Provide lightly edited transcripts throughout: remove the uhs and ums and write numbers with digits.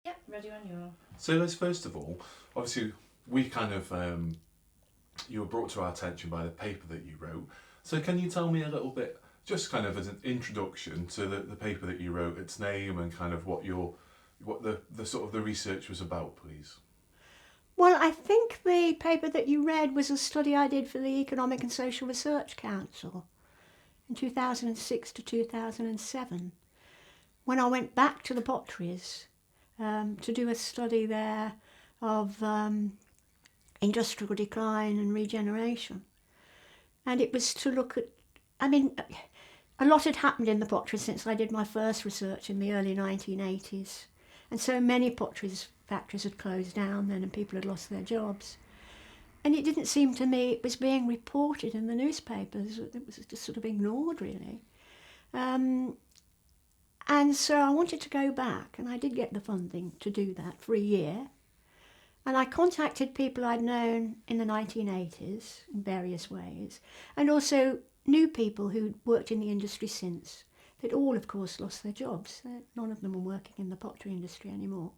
Yep, ready when you are. So let's first of all, obviously, we kind of you were brought to our attention by the paper that you wrote. So can you tell me a little bit, just kind of as an introduction to the paper that you wrote, its name, and kind of what the sort of the research was about, please? Well, I think the paper that you read was a study I did for the Economic and Social Research Council in 2006 to 2007, when I went back to the potteries to do a study there of industrial decline and regeneration. And it was to look at, I mean, a lot had happened in the potteries since I did my first research in the early 1980s. And so many potteries factories had closed down then and people had lost their jobs. And it didn't seem to me it was being reported in the newspapers. It was just sort of ignored, really. And so I wanted to go back, and I did get the funding to do that for a year. And I contacted people I'd known in the 1980s in various ways, and also new people who'd worked in the industry since. They'd all, of course, lost their jobs. None of them were working in the pottery industry anymore.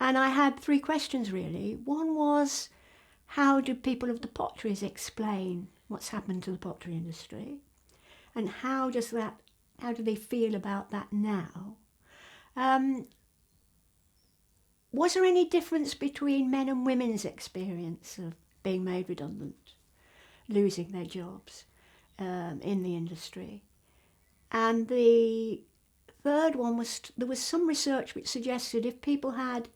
And I had three questions, really. One was, how do people of the potteries explain what's happened to the pottery industry? And how do they feel about that now? Was there any difference between men and women's experience of being made redundant, losing their jobs in the industry? And the third one was, there was some research which suggested if people had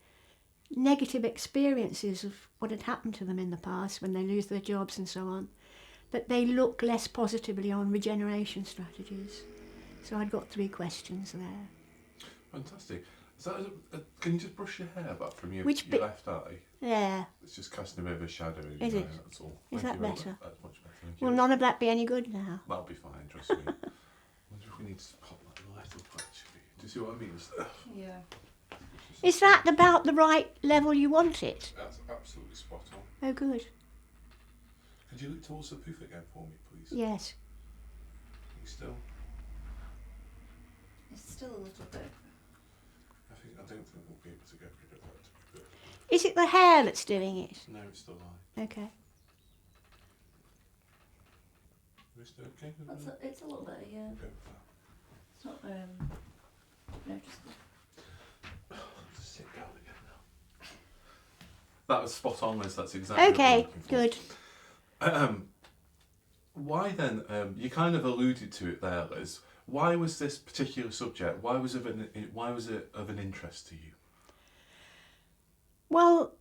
negative experiences of what had happened to them in the past when they lose their jobs and so on, that they look less positively on regeneration strategies. So I'd got three questions there. Fantastic. Is that can you just brush your hair back from your left eye? Yeah. It's just casting a bit of a shadow. Is it? That's all. Is that better? That's much better. Thank Will you. none of that be any good now? That'll be fine, trust me. I wonder if we need to pop that light up actually. Do you see what I mean? Yeah. Is that about the right level you want it? That's absolutely spot on. Oh, good. Could you look towards the poof again for me, please? Yes. Are you still? It's still a little bit. I don't think we'll be able to get rid of that, to be perfect. Is it the hair that's doing it? No, it's still light. Okay. Are we still okay with that? It's a little bit, yeah. Go with that. It's not, no, just. Just sit down again now. That was spot on, Liz. That's exactly what Okay, I'm looking for. good. Why then, you kind of alluded to it there, Liz. Why was this particular subject, why was it of an interest to you? Well,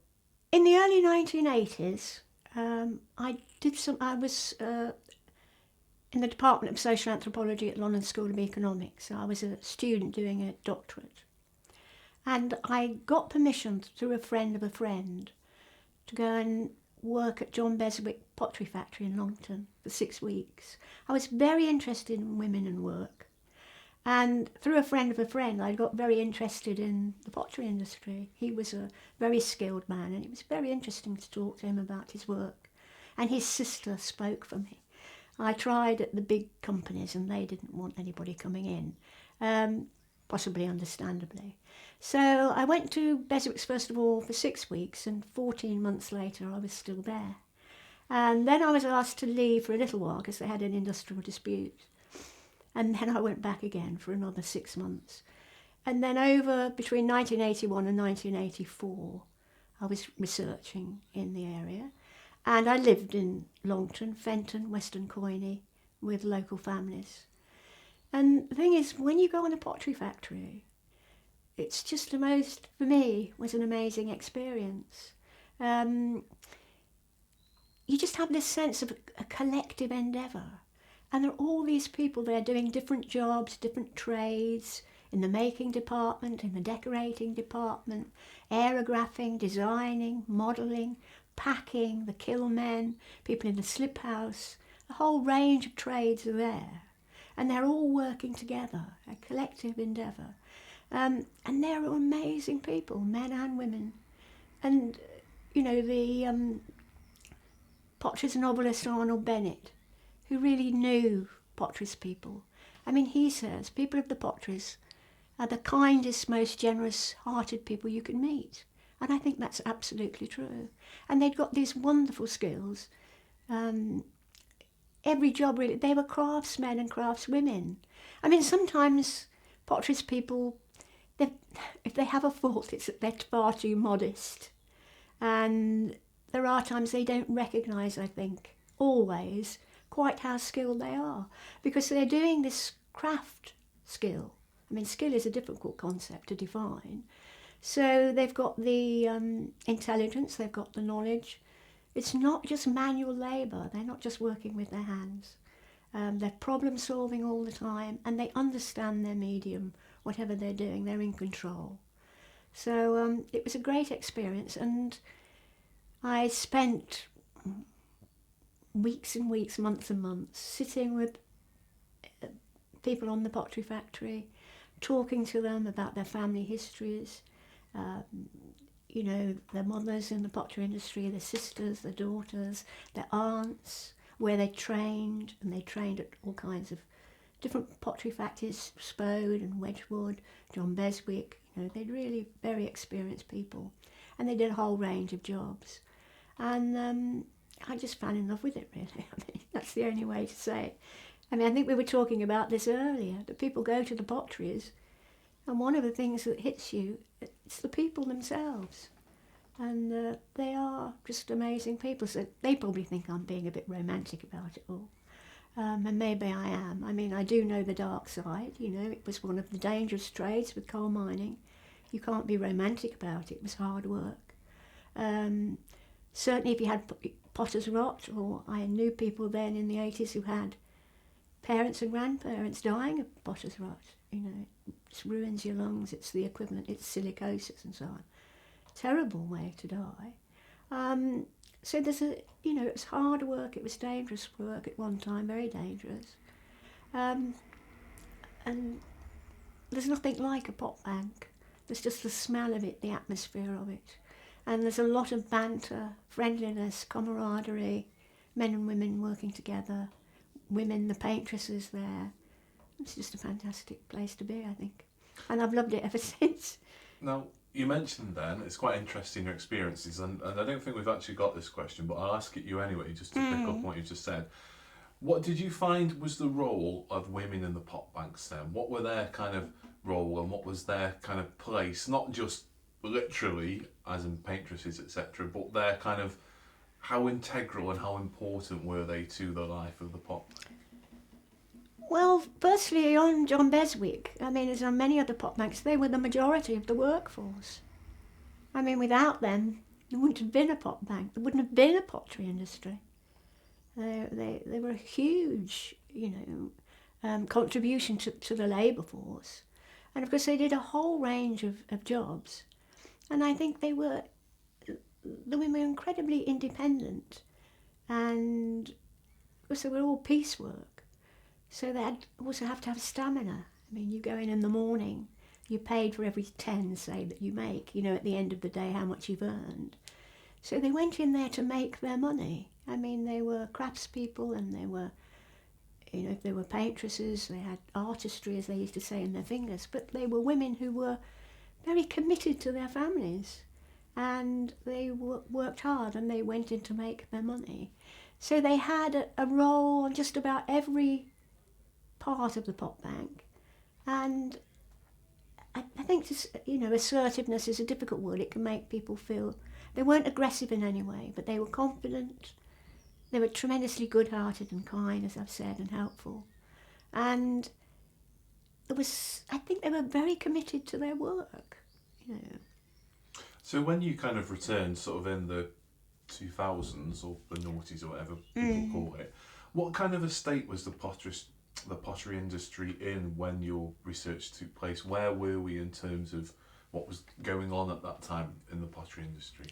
in the early 1980s, I was in the Department of Social Anthropology at London School of Economics. I was a student doing a doctorate. And I got permission through a friend of a friend to go and work at John Beswick Pottery Factory in Longton for 6 weeks. I was very interested in women and work. And through a friend of a friend, I got very interested in the pottery industry. He was a very skilled man, and it was very interesting to talk to him about his work. And his sister spoke for me. I tried at the big companies, and they didn't want anybody coming in, possibly understandably. So I went to Beswick's first of all for 6 weeks, and 14 months later I was still there. And then I was asked to leave for a little while because they had an industrial dispute. And then I went back again for another 6 months. And then over between 1981 and 1984, I was researching in the area. And I lived in Longton, Fenton, Western Coyney with local families. And the thing is, when you go on a pottery factory, it's just for me, was an amazing experience. You just have this sense of a collective endeavour. And there are all these people there doing different jobs, different trades, in the making department, in the decorating department, aerographing, designing, modelling, packing, the kiln-men, people in the slip house. A whole range of trades are there. And they're all working together, a collective endeavour. And they're amazing people, men and women. And, you know, the potteries novelist Arnold Bennett, who really knew potteries people. I mean, he says people of the potteries are the kindest, most generous-hearted people you can meet. And I think that's absolutely true. And they'd got these wonderful skills. Every job, really, they were craftsmen and craftswomen. I mean, sometimes potteries people, if they have a fault, it's that they're far too modest. And there are times they don't recognise, I think, always, quite how skilled they are. Because they're doing this craft skill. I mean, skill is a difficult concept to define. So they've got the intelligence, they've got the knowledge. It's not just manual labour, they're not just working with their hands. They're problem solving all the time, and they understand their medium, whatever they're doing, they're in control. So it was a great experience, and I spent weeks and weeks, months and months, sitting with people on the pottery factory, talking to them about their family histories, you know, their mothers in the pottery industry, their sisters, their daughters, their aunts, where they trained, and they trained at all kinds of different pottery factories, Spode and Wedgwood, John Beswick. You know, they're really very experienced people, and they did a whole range of jobs. And I just fell in love with it, really. I mean, that's the only way to say it. I mean, I think we were talking about this earlier, that people go to the potteries, and one of the things that hits you, it's the people themselves. And they are just amazing people. So they probably think I'm being a bit romantic about it all. And maybe I am. I mean, I do know the dark side. You know, it was one of the dangerous trades with coal mining. You can't be romantic about it. It was hard work. Certainly if you had potter's rot, or I knew people then in the 80s who had parents and grandparents dying of potter's rot. You know, it ruins your lungs. It's the equivalent. It's silicosis and so on. Terrible way to die. So there's you know, it was hard work. It was dangerous work at one time, very dangerous. And there's nothing like a pot bank. There's just the smell of it, the atmosphere of it. And there's a lot of banter, friendliness, camaraderie, men and women working together, women, the paintresses there. It's just a fantastic place to be, I think. And I've loved it ever since. Now, you mentioned then, it's quite interesting your experiences, and I don't think we've actually got this question, but I'll ask it you anyway, just to pick up on what you just said. What did you find was the role of women in the pot banks then? What were their kind of role, and what was their kind of place, not just literally, as in paintresses, etc., but their kind of, how integral and how important were they to the life of the pot? Well, firstly, on John Beswick, I mean, as on many other pot banks, they were the majority of the workforce. I mean, without them, there wouldn't have been a pot bank. There wouldn't have been a pottery industry. They were a huge, you know, contribution to the labour force. And of course, they did a whole range of jobs. And I think the women were incredibly independent. And of course, they were all piecework. So they also have to have stamina. I mean, you go in the morning, you're paid for every 10, say, that you make, you know, at the end of the day, how much you've earned. So they went in there to make their money. I mean, they were craftspeople, and they were, you know, if they were paintresses, they had artistry, as they used to say, in their fingers. But they were women who were very committed to their families, and they worked hard, and they went in to make their money. So they had a role on just about every part of the pot bank. And I think, you know, assertiveness is a difficult word. It can make people feel they weren't aggressive in any way, but they were confident. They were tremendously good-hearted and kind, as I've said, and helpful. And I think they were very committed to their work, you know. So when you kind of returned sort of in the 2000s, or the noughties, or whatever people call it, what kind of a state was the pottery industry in when your research took place? Where were we in terms of what was going on at that time in the pottery industry?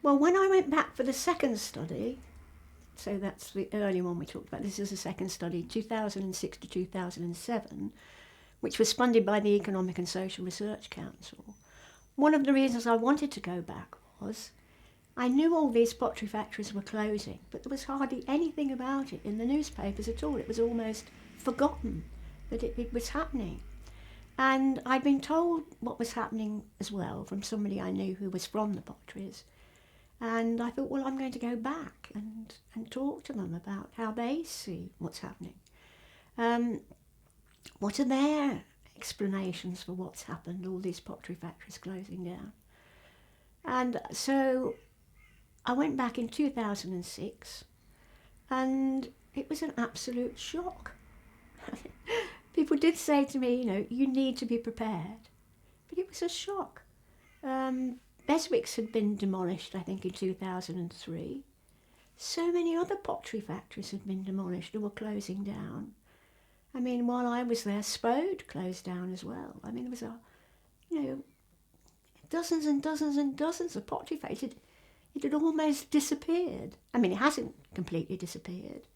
Well, when I went back for the second study, so that's the early one we talked about, this is the second study, 2006 to 2007, which was funded by the Economic and Social Research Council. One of the reasons I wanted to go back was I knew all these pottery factories were closing, but there was hardly anything about it in the newspapers at all. It was almost forgotten that it was happening. And I'd been told what was happening as well from somebody I knew who was from the potteries. And I thought, well, I'm going to go back and talk to them about how they see what's happening. What are their explanations for what's happened, all these pottery factories closing down? And so I went back in 2006, and it was an absolute shock. People did say to me, you know, you need to be prepared. But it was a shock. Beswick's had been demolished, I think, in 2003. So many other pottery factories had been demolished or were closing down. I mean, while I was there, Spode closed down as well. I mean, there was dozens and dozens and dozens of pottery factories. It had almost disappeared. I mean, it hasn't completely disappeared.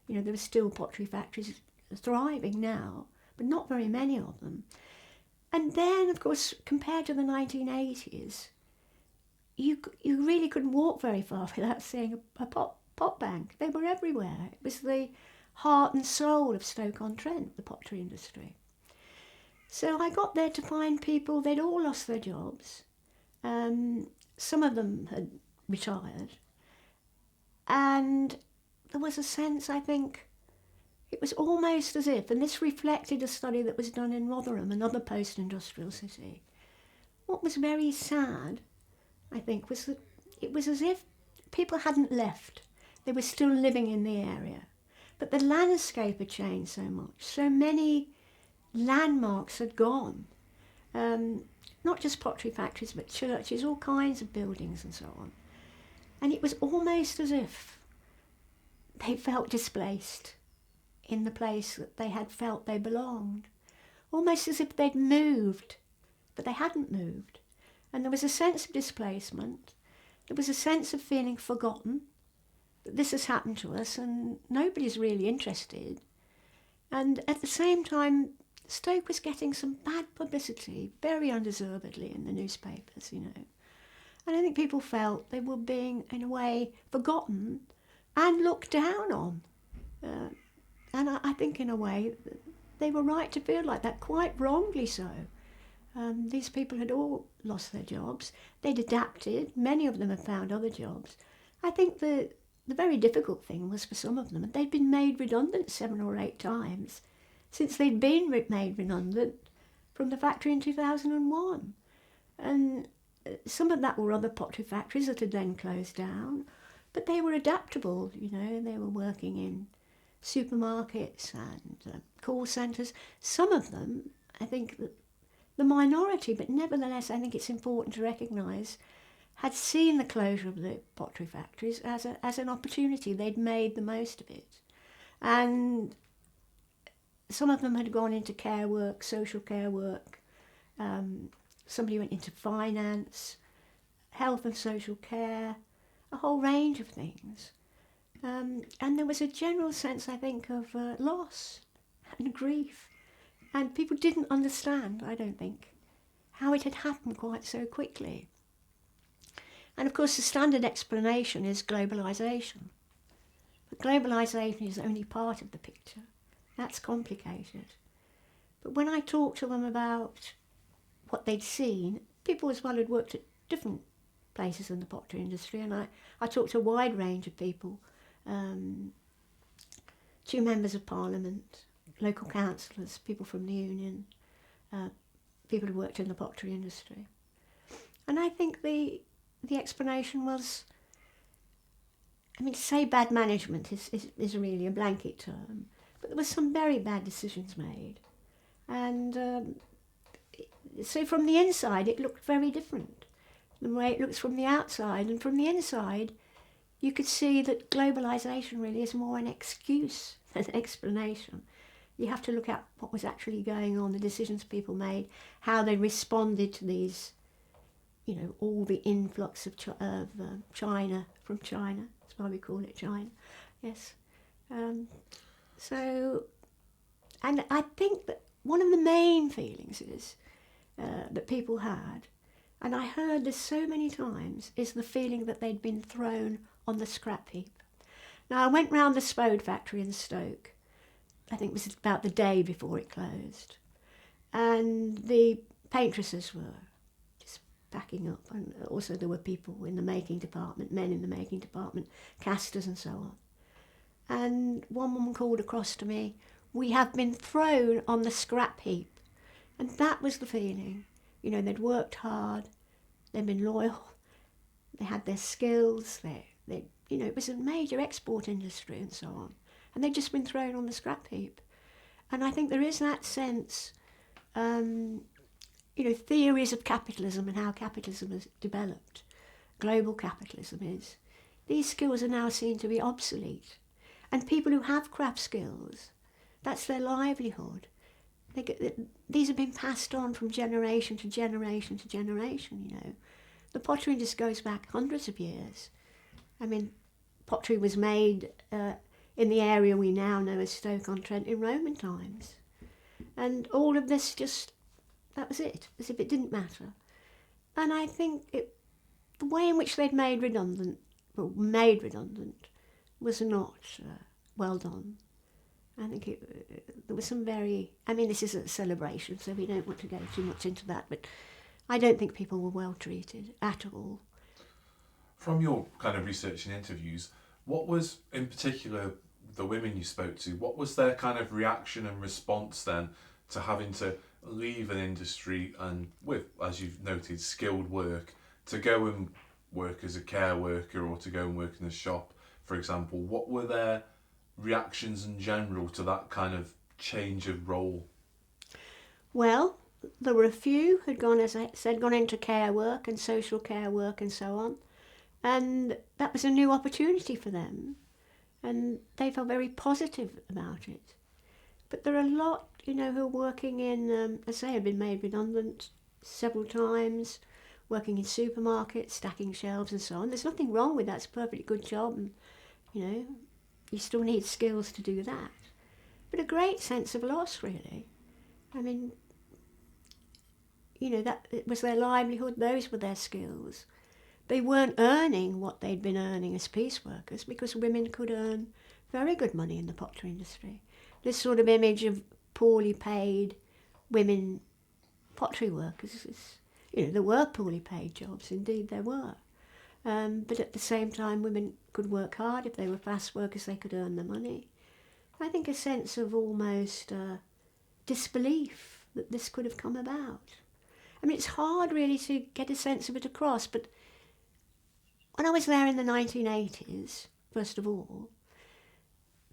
You know, there are still pottery factories thriving now, but not very many of them. And then, of course, compared to the 1980s, you really couldn't walk very far without seeing a pot bank. They were everywhere. It was the heart and soul of Stoke-on-Trent, the pottery industry. So I got there to find people, they'd all lost their jobs. Some of them had retired. And there was a sense, I think, it was almost as if, and this reflected a study that was done in Rotherham, another post-industrial city. What was very sad, I think, was that it was as if people hadn't left. They were still living in the area. But the landscape had changed so much. So many landmarks had gone. Not just pottery factories, but churches, all kinds of buildings and so on. And it was almost as if they felt displaced in the place that they had felt they belonged. Almost as if they'd moved, but they hadn't moved. And there was a sense of displacement. There was a sense of feeling forgotten, that this has happened to us and nobody's really interested. And at the same time, Stoke was getting some bad publicity, very undeservedly in the newspapers, you know. And I think people felt they were being, in a way, forgotten and looked down on. And I think, in a way, they were right to feel like that, quite wrongly so. These people had all lost their jobs. They'd adapted. Many of them had found other jobs. I think the very difficult thing was for some of them, they'd been made redundant 7 or 8 times since they'd been made redundant from the factory in 2001. And some of that were other pottery factories that had then closed down, but they were adaptable, you know, they were working in supermarkets and call centres. Some of them, I think, the minority, but nevertheless I think it's important to recognise, had seen the closure of the pottery factories as an opportunity. They'd made the most of it. And some of them had gone into care work, social care work. Somebody went into finance, health and social care, a whole range of things. And there was a general sense, I think, of loss and grief. And people didn't understand, I don't think, how it had happened quite so quickly. And of course the standard explanation is globalisation. But globalisation is only part of the picture. That's complicated. But when I talked to them about what they'd seen, people as well had worked at different places in the pottery industry, and I talked to a wide range of people, 2 members of parliament, local councillors, people from the union, people who worked in the pottery industry. And I think the explanation was, I mean, to say bad management is really a blanket term, but there were some very bad decisions made. And so from the inside it looked very different, the way it looks from the outside. And from the inside you could see that globalisation really is more an excuse than an explanation. You have to look at what was actually going on, the decisions people made, how they responded to these, you know, all the influx of China, from China. That's why we call it China. Yes. So, and I think that one of the main feelings is that people had, and I heard this so many times, is the feeling that they'd been thrown on the scrap heap. Now, I went round the Spode factory in Stoke. I think it was about the day before it closed. and the paintresses were just packing up, and also there were people in the making department, men in the making department, casters and so on. And one woman called across to me, "We have been thrown on the scrap heap." And that was the feeling. You know, they'd worked hard, they'd been loyal, they had their skills, they you know, it was a major export industry and so on. And they'd just been thrown on the scrap heap. And I think there is that sense, you know, theories of capitalism and how capitalism has developed, global capitalism is, these skills are now seen to be obsolete. And people who have craft skills, that's their livelihood. These have been passed on from generation to generation to generation, you know. The pottery just goes back hundreds of years. I mean, pottery was made in the area we now know as Stoke-on-Trent in Roman times. And all of this just, that was it, as if it didn't matter. And I think the way in which they'd made redundant was not well done. I think there was some this is a celebration, so we don't want to go too much into that, but I don't think people were well treated at all. From your kind of research and interviews, what was, in particular, the women you spoke to, what was their kind of reaction and response then to having to leave an industry and with, as you've noted, skilled work, to go and work as a care worker or to go and work in a shop, for example? What were their reactions in general to that kind of change of role? Well, there were a few who'd gone, as I said, gone into care work and social care work and so on. And that was a new opportunity for them. And they felt very positive about it. But there are a lot, you know, who are working in, as I say, have been made redundant several times, working in supermarkets, stacking shelves and so on. There's nothing wrong with that. It's a perfectly good job. And, you know, you still need skills to do that. But a great sense of loss, really. I mean, you know, that it was their livelihood, those were their skills. They weren't earning what they'd been earning as piece workers because women could earn very good money in the pottery industry. This sort of image of poorly paid women pottery workers, you know, there were poorly paid jobs, indeed there were. But at the same time, women could work hard. If they were fast workers, they could earn the money. I think a sense of almost disbelief that this could have come about. I mean, it's hard really to get a sense of it across, but when I was there in the 1980s, first of all,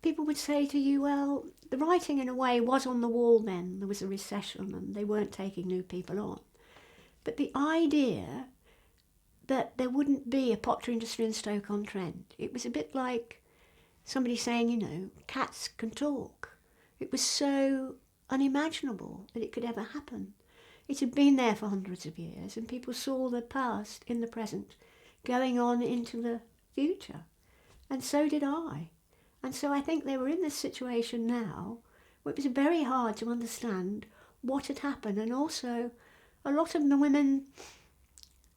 people would say to you, well, the writing in a way was on the wall then. There was a recession and they weren't taking new people on. But the idea that there wouldn't be a pottery industry in Stoke-on-Trent, it was a bit like somebody saying, you know, cats can talk. It was so unimaginable that it could ever happen. It had been there for hundreds of years and people saw the past in the present going on into the future. And so did I. And so I think they were in this situation now where it was very hard to understand what had happened. And also, a lot of the women,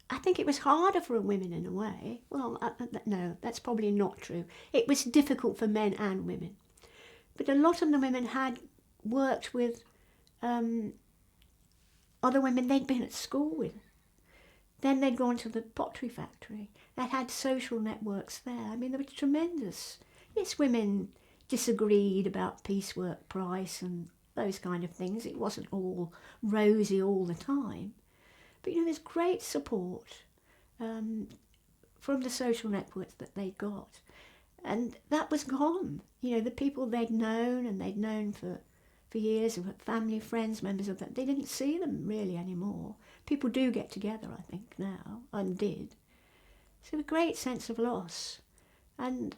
I think it was harder for women in a way. Well, no, that's probably not true. It was difficult for men and women. But a lot of the women had worked with other women they'd been at school with. Then they'd gone to the pottery factory. They had social networks there. I mean, they were tremendous. Yes, women disagreed about piecework price and those kind of things. It wasn't all rosy all the time. But, you know, there's great support from the social networks that they got. And that was gone. You know, the people they'd known and they'd known for years, family, friends, members of that, they didn't see them really anymore. People do get together, I think, now, and did. So a great sense of loss. And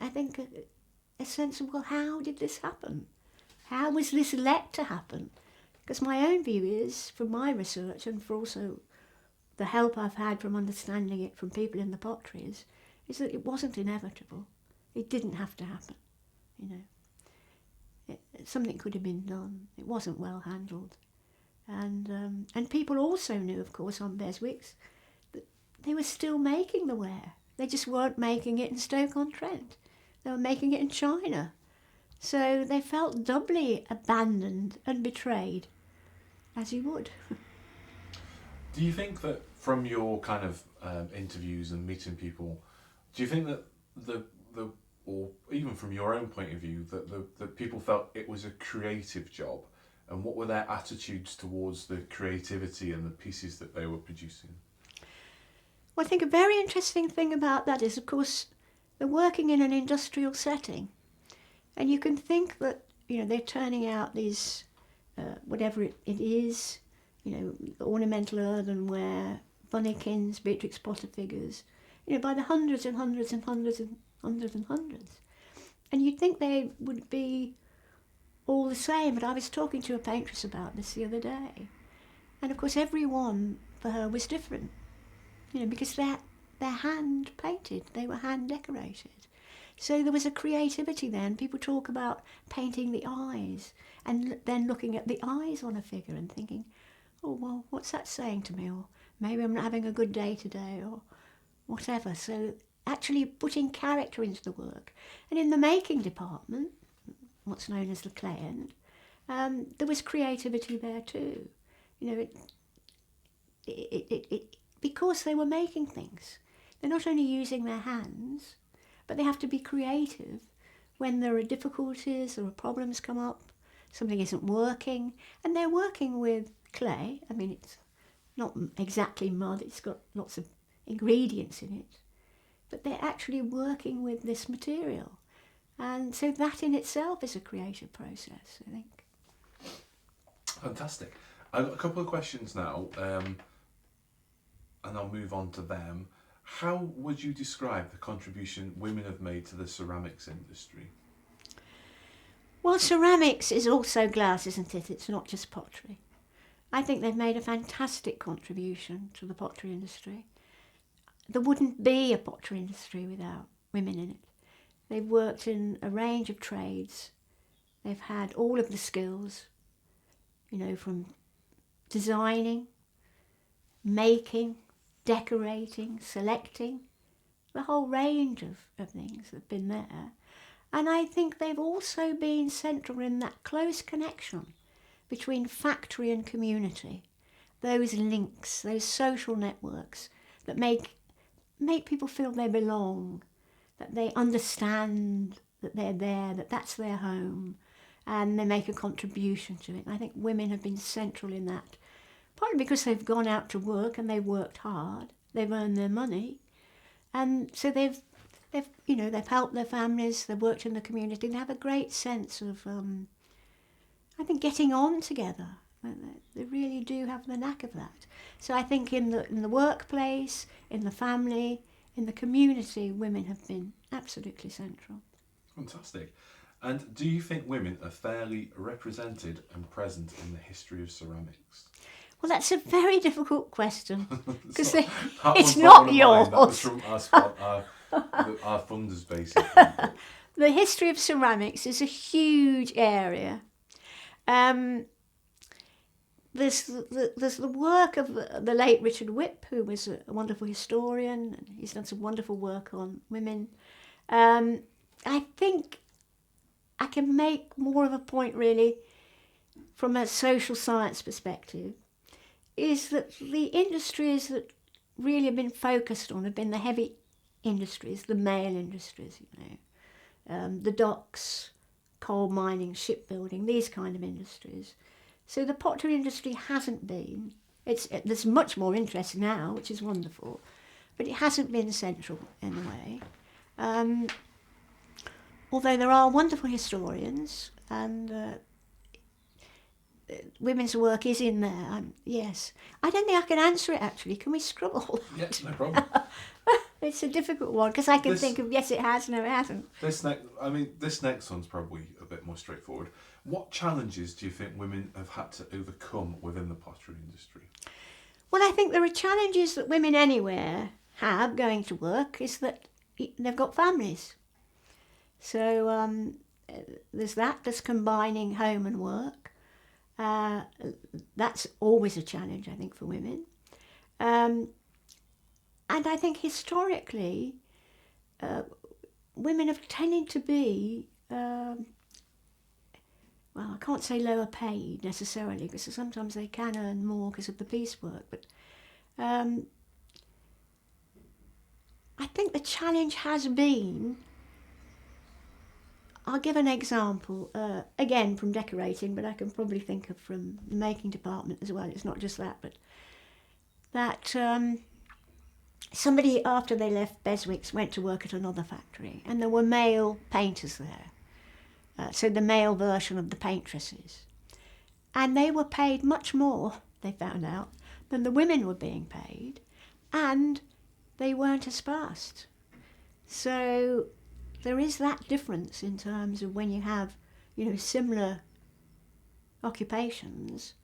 I think a sense of, well, how did this happen? How was this let to happen? Because my own view is, from my research and for also the help I've had from understanding it from people in the potteries, is that it wasn't inevitable. It didn't have to happen, you know. Something could have been done. It wasn't well handled. And people also knew, of course, on Beswick's, that they were still making the ware. They just weren't making it in Stoke-on-Trent. They were making it in China. So they felt doubly abandoned and betrayed as you would. Do you think that from your kind of interviews and meeting people, do you think that the or even from your own point of view, that people felt it was a creative job, and what were their attitudes towards the creativity and the pieces that they were producing? Well, I think a very interesting thing about that is, of course, they're working in an industrial setting, and you can think that, you know, they're turning out these, whatever it is, you know, ornamental earthenware, bunnykins, Beatrix Potter figures, you know, by the hundreds and hundreds and hundreds and hundreds and hundreds. And you'd think they would be all the same, but I was talking to a paintress about this the other day, and of course every one for her was different, you know, because they're hand painted, they were hand decorated. So there was a creativity then. People talk about painting the eyes and then looking at the eyes on a figure and thinking, oh, well, what's that saying to me? Or maybe I'm not having a good day today, or whatever. So actually putting character into the work. And in the making department, what's known as the clay end, there was creativity there too. You know, it because they were making things. They're not only using their hands, but they have to be creative when there are difficulties or problems come up, something isn't working, and they're working with clay. I mean, it's not exactly mud, it's got lots of ingredients in it, but they're actually working with this material. And so that in itself is a creative process, I think. Fantastic. I've got a couple of questions now, and I'll move on to them. How would you describe the contribution women have made to the ceramics industry? Well, ceramics is also glass, isn't it? It's not just pottery. I think they've made a fantastic contribution to the pottery industry. There wouldn't be a pottery industry without women in it. They've worked in a range of trades. They've had all of the skills, you know, from designing, making, decorating, selecting, the whole range of things have been there. And I think they've also been central in that close connection between factory and community, those links, those social networks that make people feel they belong, that they understand that they're there, that that's their home, and they make a contribution to it. And I think women have been central in that, partly because they've gone out to work and they've worked hard, they've earned their money, and so they've helped their families, they've worked in the community, they have a great sense of, I think, getting on together. They really do have the knack of that. So I think in the workplace, in the family, in the community, women have been absolutely central. Fantastic. And do you think women are fairly represented and present in the history of ceramics? Well, that's a very difficult question, because That it's was not one of mine. yours. That was from our funders, basically. The history of ceramics is a huge area. There's the work of the late Richard Whip, who was a wonderful historian, and he's done some wonderful work on women. I think I can make more of a point, really, from a social science perspective, is that the industries that really have been focused on have been the heavy industries, the male industries, you know, the docks, coal mining, shipbuilding, these kind of industries. So the pottery industry hasn't been. There's much more interest now, which is wonderful, but it hasn't been central in a way. Although there are wonderful historians, and women's work is in there. Yes, I don't think I can answer it actually. Can we scribble? Yes, no problem. It's a difficult one because I can think of yes, it has, no, it hasn't. This next one's probably a bit more straightforward. What challenges do you think women have had to overcome within the pottery industry? Well, I think there are challenges that women anywhere have going to work, is that they've got families. So there's combining home and work. That's always a challenge, I think, for women. And I think historically, women have tended to be, well, I can't say lower paid necessarily, because sometimes they can earn more because of the piecework, but I think the challenge has been, I'll give an example, again from decorating, but I can probably think of from the making department as well. It's not just that, but that somebody, after they left Beswick's, went to work at another factory, and there were male painters there, so the male version of the paintresses. And they were paid much more, they found out, than the women were being paid, and they weren't as fast. So there is that difference in terms of when you have, similar occupations,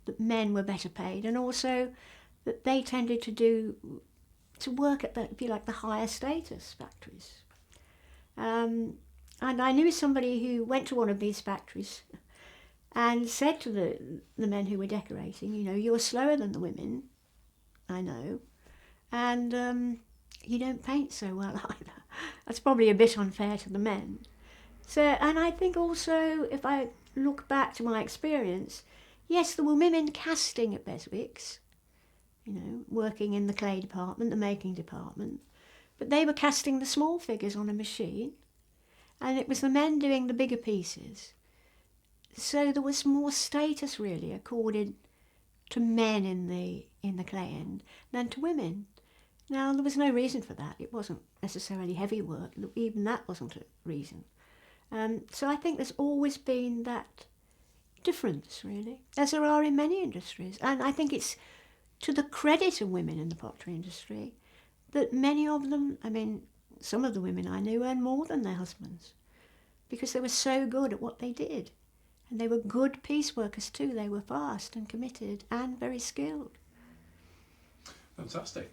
that men were better paid, and also that they tended to work at the, if you like, the higher status factories. And I knew somebody who went to one of these factories and said to the men who were decorating, you're slower than the women, I know, and you don't paint so well either. That's probably a bit unfair to the men. So, and I think also, if I look back to my experience, yes, there were women casting at Beswick's, working in the clay department, the making department, but they were casting the small figures on a machine, and it was the men doing the bigger pieces. So there was more status really accorded to men in the clay end than to women. Now, there was no reason for that. It wasn't necessarily heavy work. Even that wasn't a reason. So I think there's always been that difference, really, as there are in many industries. And I think it's to the credit of women in the pottery industry that many of them, some of the women I knew earned more than their husbands because they were so good at what they did. And they were good piece workers too. They were fast and committed and very skilled. Fantastic.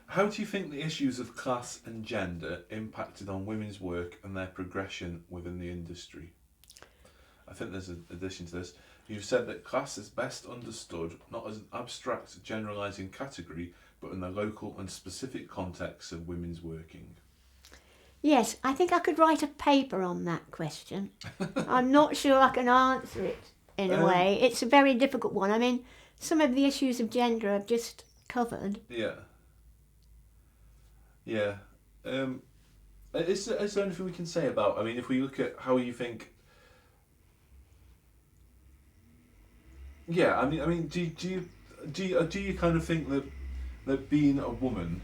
How do you think the issues of class and gender impacted on women's work and their progression within the industry? I think there's an addition to this. You've said that class is best understood not as an abstract generalising category, but in the local and specific context of women's working. Yes, I think I could write a paper on that question. I'm not sure I can answer it in a way. It's a very difficult one. Some of the issues of gender I've just covered. Yeah. Yeah. Is there anything we can say about, if we look at how you think... Yeah, do you kind of think that being a woman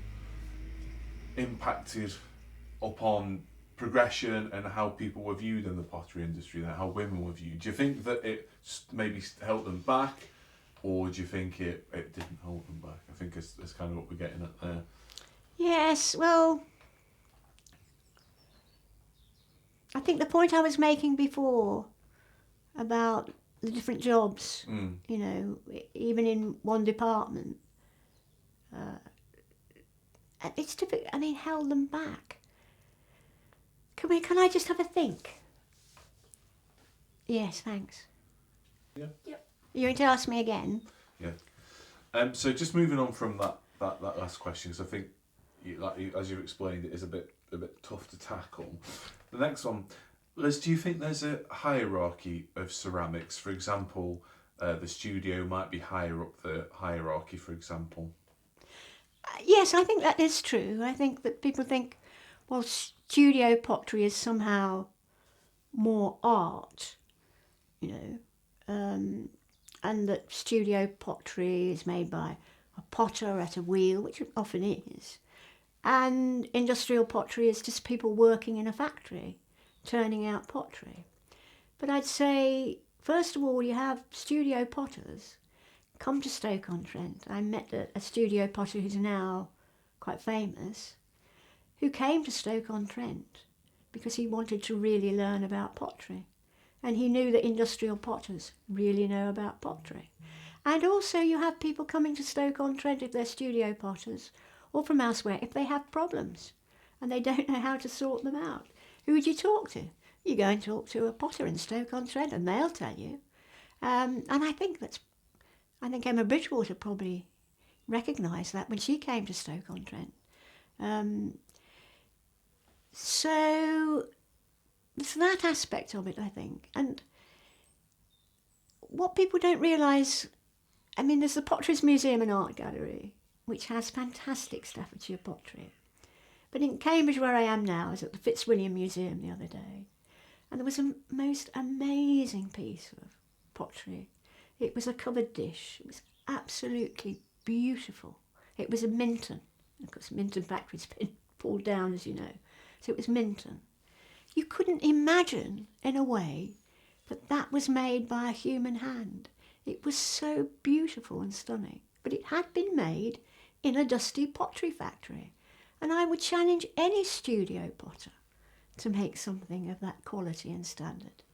impacted upon progression and how people were viewed in the pottery industry and how women were viewed? Do you think that it maybe held them back, or do you think it didn't hold them back? I think it's kind of what we're getting at there. Yes, well, I think the point I was making before about the different jobs, even in one department, it's difficult, held them back. Can I just have a think? Yes, thanks. Yeah. Yep. You're going to ask me again? Yeah. So just moving on from that last question, because I think, as you've explained, it is a bit tough to tackle. The next one, Liz, do you think there's a hierarchy of ceramics? For example, the studio might be higher up the hierarchy, for example. Yes, I think that is true. I think that people think, well, studio pottery is somehow more art, and that studio pottery is made by a potter at a wheel, which it often is, and industrial pottery is just people working in a factory, turning out pottery. But I'd say, first of all, you have studio potters come to Stoke-on-Trent. I met a studio potter who's now quite famous, who came to Stoke-on-Trent because he wanted to really learn about pottery. And he knew that industrial potters really know about pottery. And also you have people coming to Stoke-on-Trent if they're studio potters, or from elsewhere if they have problems and they don't know how to sort them out. Who would you talk to? You go and talk to a potter in Stoke-on-Trent and they'll tell you. And I think Emma Bridgewater probably recognised that when she came to Stoke-on-Trent. So there's that aspect of it, I think. And what people don't realise, I mean, there's the Potteries Museum and Art Gallery, which has fantastic Staffordshire pottery. But in Cambridge, where I am now, I was at the Fitzwilliam Museum the other day, and there was a most amazing piece of pottery. It was a covered dish. It was absolutely beautiful. It was a Minton. Of course, Minton factory's been pulled down, as you know. So it was Minton. You couldn't imagine, in a way, that that was made by a human hand. It was so beautiful and stunning. But it had been made in a dusty pottery factory. And I would challenge any studio potter to make something of that quality and standard.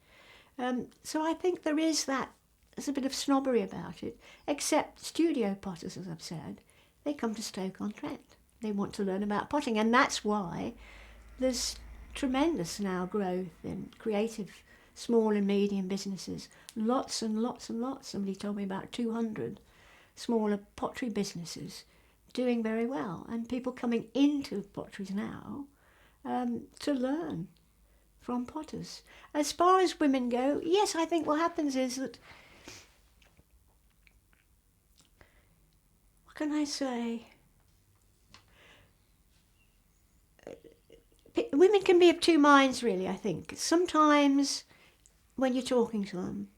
So I think there's a bit of snobbery about it, except studio potters, as I've said, they come to Stoke-on-Trent. They want to learn about potting, and that's why there's tremendous now growth in creative small and medium businesses. Lots and lots and lots. Somebody told me about 200 smaller pottery businesses doing very well, and people coming into potteries now to learn from potters. As far as women go, yes, I think what happens is that, what can I say? Women can be of two minds, really, I think. Sometimes when you're talking to them,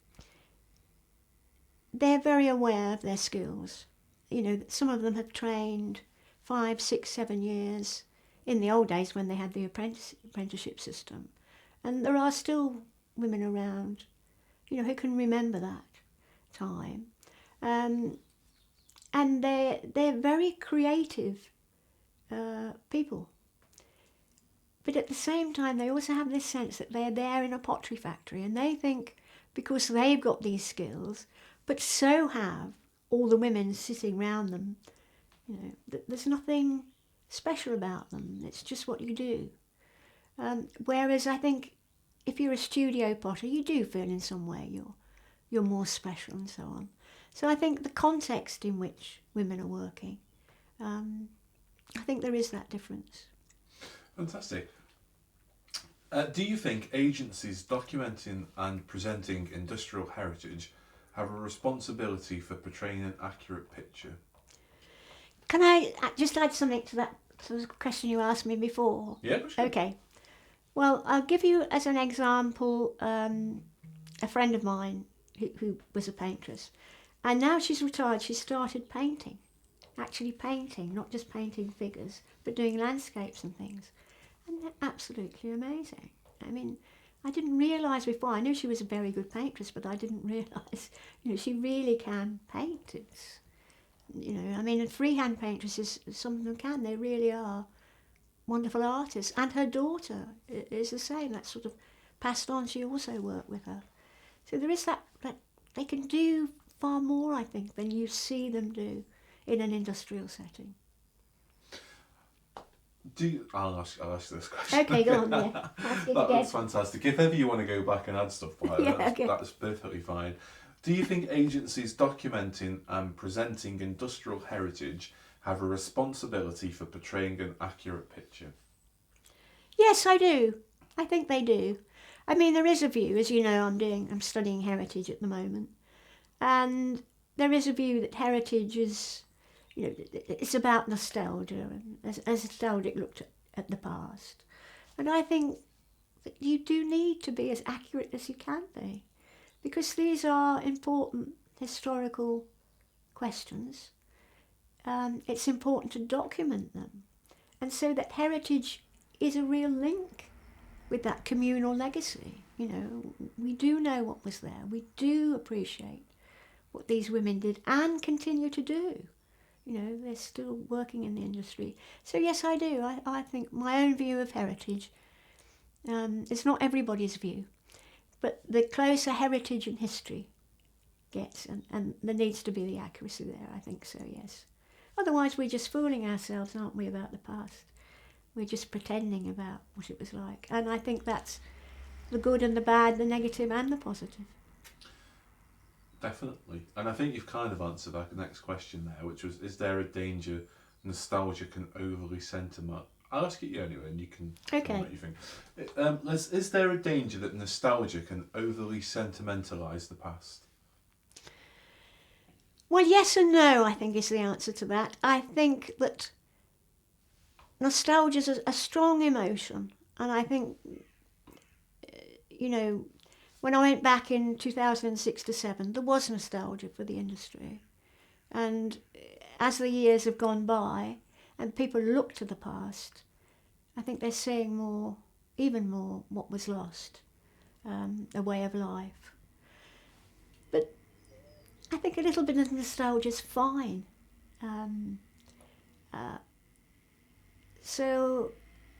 they're very aware of their skills. You know, some of them have trained 5, 6, 7 years in the old days when they had the apprenticeship system. And there are still women around, you know, who can remember that time. And they're very creative people. But at the same time, they also have this sense that they're there in a pottery factory, and they think because they've got these skills, but so have all the women sitting around them, you know, that there's nothing special about them. It's just what you do. Whereas I think if you're a studio potter, you do feel in some way you're more special and so on. So I think the context in which women are working, I think there is that difference. Fantastic. Do you think agencies documenting and presenting industrial heritage have a responsibility for portraying an accurate picture? Can I just add something to that sort of question you asked me before? Yeah, sure. Okay. Well, I'll give you as an example a friend of mine who was a paintress. And now she's retired, she started painting. Actually painting, not just painting figures, but doing landscapes and things. And they're absolutely amazing. I mean, I didn't realise before, I knew she was a very good paintress, but I didn't realise, you know, she really can paint. It's, you know, I mean, and freehand paintresses, some of them can, they really are wonderful artists. And her daughter is the same, that's sort of passed on, she also worked with her. So there is that they can do far more, I think, than you see them do in an industrial setting. I'll ask this question. Okay, go on, yeah. Ask it again. That's fantastic. If ever you want to go back and add stuff like Yeah, that, okay. that's perfectly fine. Do you think agencies documenting and presenting industrial heritage have a responsibility for portraying an accurate picture? Yes, I do. I think they do. I mean, there is a view, as you know, I'm studying heritage at the moment, and there is a view that heritage is, you know, it's about nostalgia and as nostalgic look at the past. And I think that you do need to be as accurate as you can be, because these are important historical questions. It's important to document them, and so that heritage is a real link with that communal legacy. You know, we do know what was there. We do appreciate what these women did and continue to do. You know, they're still working in the industry. So yes, I do. I think my own view of heritage, it's not everybody's view, but the closer heritage and history gets, and there needs to be the accuracy there, I think so, yes. Otherwise we're just fooling ourselves, aren't we, about the past. We're just pretending about what it was like. And I think that's the good and the bad, the negative and the positive. Definitely. And I think you've kind of answered that next question there, which was, is there a danger nostalgia can overly I'll ask it you anyway, and you can Okay. tell me what you think. Is there a danger that nostalgia can overly sentimentalise the past? Well, yes and no, I think, is the answer to that. I think that nostalgia is a strong emotion, and I think, you know, when I went back in 2006 to 7, there was nostalgia for the industry. And as the years have gone by and people look to the past, I think they're seeing more, even more, what was lost, a way of life. But I think a little bit of nostalgia is fine.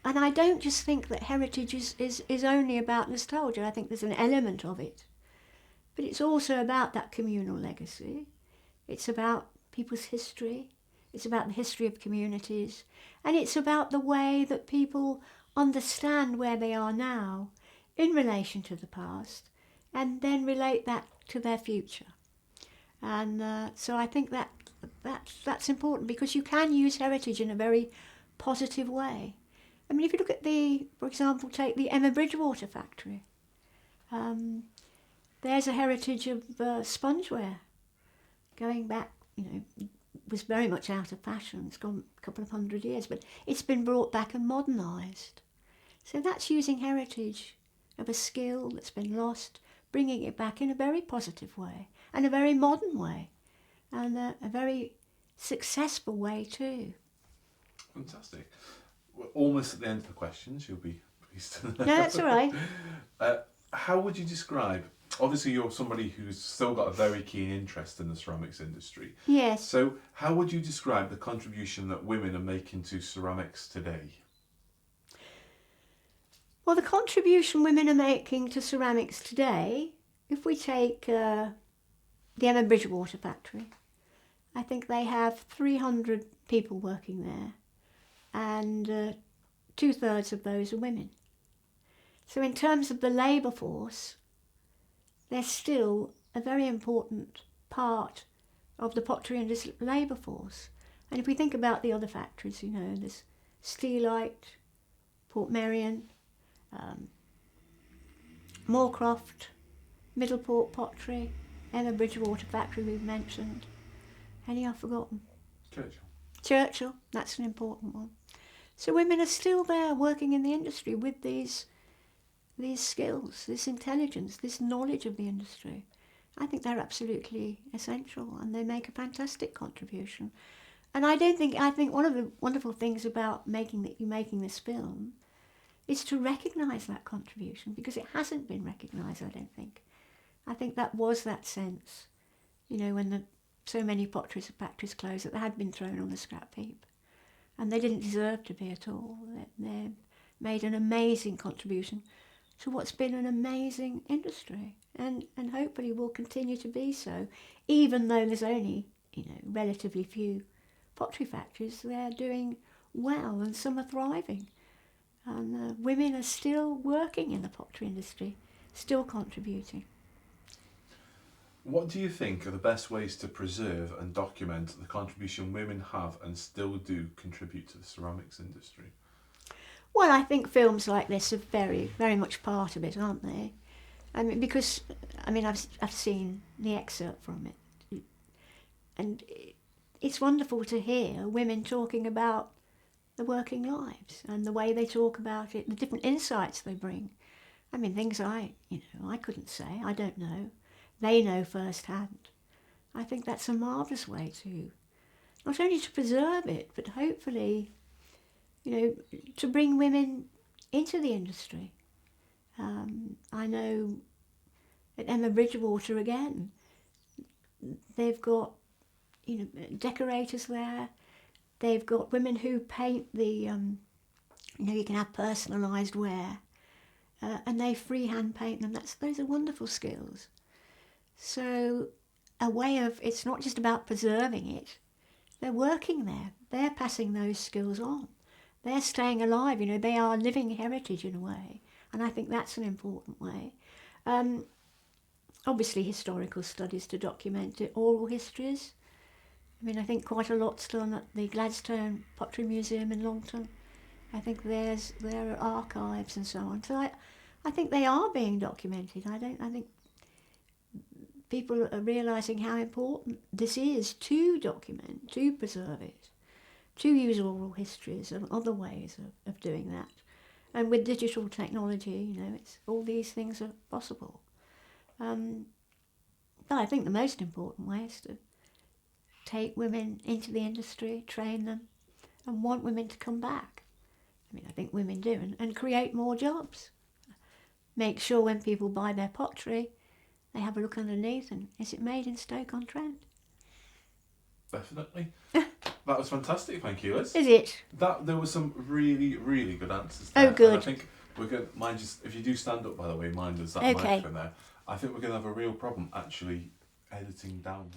And I don't just think that heritage is only about nostalgia. I think there's an element of it. But it's also about that communal legacy. It's about people's history. It's about the history of communities. And it's about the way that people understand where they are now in relation to the past and then relate that to their future. And so I think that's important, because you can use heritage in a very positive way. I mean, if you look at for example, take the Emma Bridgewater factory. There's a heritage of spongeware going back, was very much out of fashion. It's gone a couple of 100 years, but it's been brought back and modernised. So that's using heritage of a skill that's been lost, bringing it back in a very positive way and a very modern way and a very successful way too. Fantastic. We're almost at the end of the questions. You'll be pleased to know. No, that's all right. How would you describe, obviously you're somebody who's still got a very keen interest in the ceramics industry. Yes. So how would you describe the contribution that women are making to ceramics today? Well, the contribution women are making to ceramics today, if we take the Emma Bridgewater factory, I think they have 300 people working there, and 2/3 of those are women. So in terms of the labour force, they're still a very important part of the pottery industry labour force. And if we think about the other factories, there's Steelite, Portmeirion, Moorcroft, Middleport Pottery, Emma Bridgewater factory we've mentioned. Any I've forgotten? Churchill, that's an important one. So women are still there working in the industry with these skills, this intelligence, this knowledge of the industry. I think they're absolutely essential, and they make a fantastic contribution. And I think one of the wonderful things about making this film is to recognise that contribution, because it hasn't been recognised, I don't think. I think that was that sense, when so many pottery factories closed, that they had been thrown on the scrap heap. And they didn't deserve to be at all. They made an amazing contribution to what's been an amazing industry, and hopefully will continue to be so, even though there's only, relatively few pottery factories. They're doing well, and some are thriving. And women are still working in the pottery industry, still contributing. What do you think are the best ways to preserve and document the contribution women have and still do contribute to the ceramics industry? Well, I think films like this are very, very much part of it, aren't they? Because I've seen the excerpt from it, and it's wonderful to hear women talking about the working lives and the way they talk about it, the different insights they bring. Things I couldn't say, I don't know. They know firsthand. I think that's a marvellous way to, not only to preserve it, but hopefully, to bring women into the industry. I know at Emma Bridgewater again, they've got, decorators there. They've got women who paint the, you can have personalised wear, and they freehand paint them. Those are wonderful skills. So it's not just about preserving it. They're working there. They're passing those skills on. They're staying alive. They are living heritage in a way, and I think that's an important way. Obviously, historical studies to document it, oral histories. I think quite a lot's done at the Gladstone Pottery Museum in Longton, I think there are archives and so on. So I think they are being documented. I think people are realising how important this is to document, to preserve it, to use oral histories and other ways of doing that. And with digital technology, it's all these things are possible. But I think the most important way is to take women into the industry, train them, and want women to come back. I mean, I think women do, and create more jobs. Make sure when people buy their pottery, they have a look underneath and is it made in Stoke-on-Trent? Definitely. That was fantastic, thank you, Liz. Is it? There were some really, really good answers Oh, there. good. And I think we're going to, mind just, if you do stand up, by the way, mind us that Okay. microphone there. I think we're going to have a real problem actually editing down.